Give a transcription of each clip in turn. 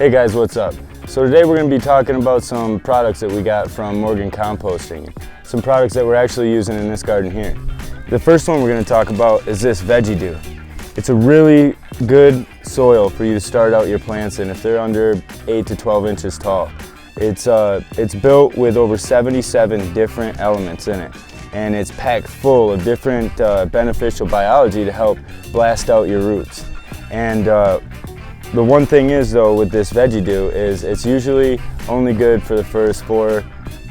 Hey guys, what's up? So today we're going to be talking about some products that we got from Morgan Composting. Some products that we're actually using in this garden here. The first one we're going to talk about is this Veggie Dew. It's a really good soil for you to start out your plants in if they're under 8 to 12 inches tall. It's built with over 77 different elements in it, and it's packed full of different beneficial biology to help blast out your roots. And the one thing is though with this Veggie Dew is it's usually only good for the first 4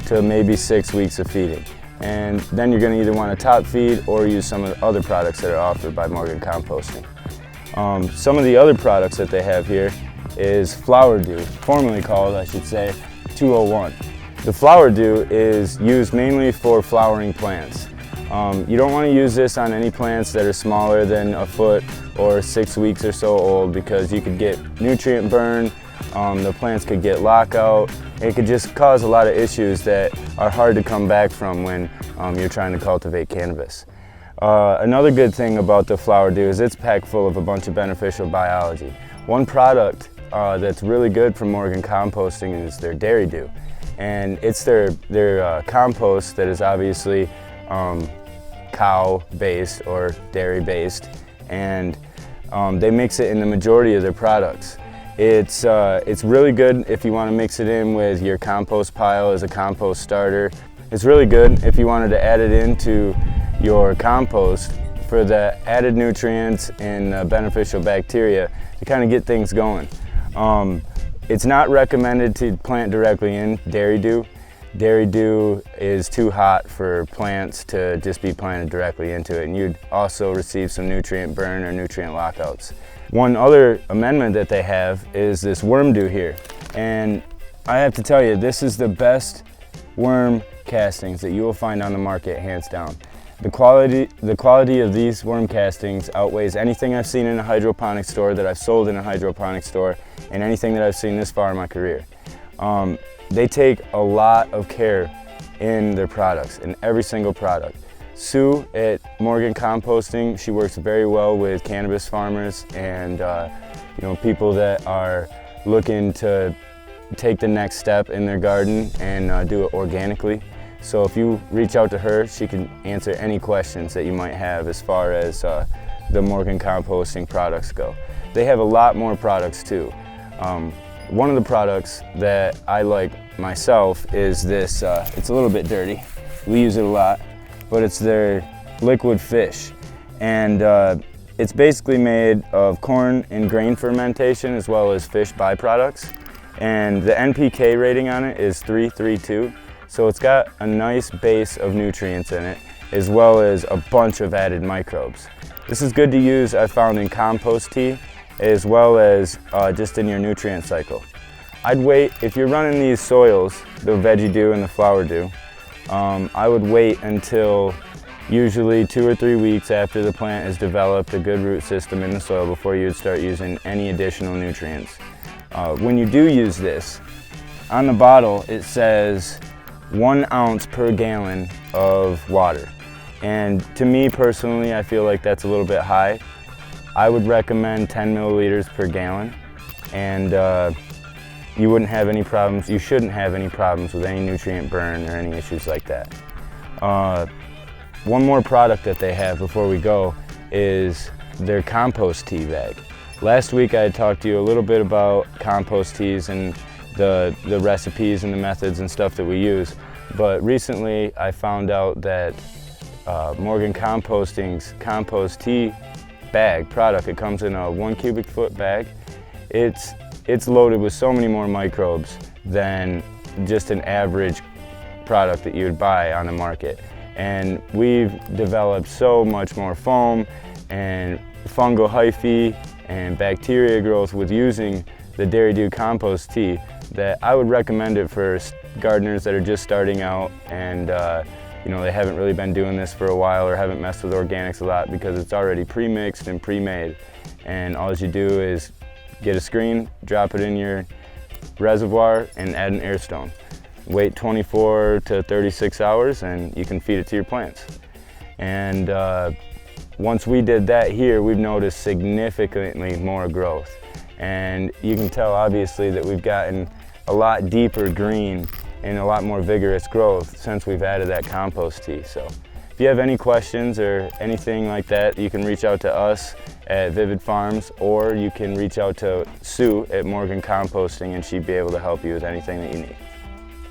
to maybe 6 weeks of feeding. And then you're going to either want to top feed or use some of the other products that are offered by Morgan Composting. Some of the other products that they have here is Flower Dew, formerly called, I should say, 201. The Flower Dew is used mainly for flowering plants. You don't want to use this on any plants that are smaller than a foot or 6 weeks or so old because you could get nutrient burn, the plants could get lockout, it could just cause a lot of issues that are hard to come back from when you're trying to cultivate cannabis. Another good thing about the Flower Dew is it's packed full of a bunch of beneficial biology. One product that's really good from Morgan Composting is their Dairy Dew. And it's their compost that is obviously cow-based or dairy-based, and they mix it in the majority of their products. It's really good if you want to mix it in with your compost pile as a compost starter. It's really good if you wanted to add it into your compost for the added nutrients and beneficial bacteria to kind of get things going. It's not recommended to plant directly in Dairy Dew. Dairy Dew is too hot for plants to just be planted directly into it, and you'd also receive some nutrient burn or nutrient lockouts. One other amendment that they have is this Worm Dew here, and I have to tell you, this is the best worm castings that you will find on the market, hands down. The quality of these worm castings outweighs anything I've seen in a hydroponic store, that I've sold in a hydroponic store, and anything that I've seen this far in my career. They take a lot of care in their products, in every single product. Sue at Morgan Composting, she works very well with cannabis farmers and people that are looking to take the next step in their garden and do it organically. So if you reach out to her, she can answer any questions that you might have as far as the Morgan Composting products go. They have a lot more products too. One of the products that I like myself is this, it's a little bit dirty, we use it a lot, but it's their liquid fish. And it's basically made of corn and grain fermentation as well as fish byproducts. And the NPK rating on it is 332. So it's got a nice base of nutrients in it, as well as a bunch of added microbes. This is good to use, I found, in compost tea, as well as just in your nutrient cycle. I'd wait, if you're running these soils, the Veggie Dew and the Flower Dew, I would wait until usually 2 or 3 weeks after the plant has developed a good root system in the soil before you would start using any additional nutrients. When you do use this, on the bottle it says 1 ounce per gallon of water. And to me personally, I feel like that's a little bit high. I would recommend 10 milliliters per gallon, and you wouldn't have any problems, you shouldn't have any problems with any nutrient burn or any issues like that. One more product that they have before we go is their compost tea bag. Last week I had talked to you a little bit about compost teas and the recipes and the methods and stuff that we use, but recently I found out that Morgan Composting's compost tea bag product, it comes in a 1 cubic foot bag. It's loaded with so many more microbes than just an average product that you would buy on the market. And we've developed so much more foam and fungal hyphae and bacteria growth with using the Dairy Dew compost tea that I would recommend it for gardeners that are just starting out and they haven't really been doing this for a while or haven't messed with organics a lot, because it's already pre-mixed and pre-made, and all you do is get a screen, drop it in your reservoir, and add an air stone. Wait 24 to 36 hours and you can feed it to your plants. And once we did that here, we've noticed significantly more growth. And you can tell obviously that we've gotten a lot deeper green and a lot more vigorous growth since we've added that compost tea. So if you have any questions or anything like that, you can reach out to us at Vivid Farms, or you can reach out to Sue at Morgan Composting, and she'd be able to help you with anything that you need.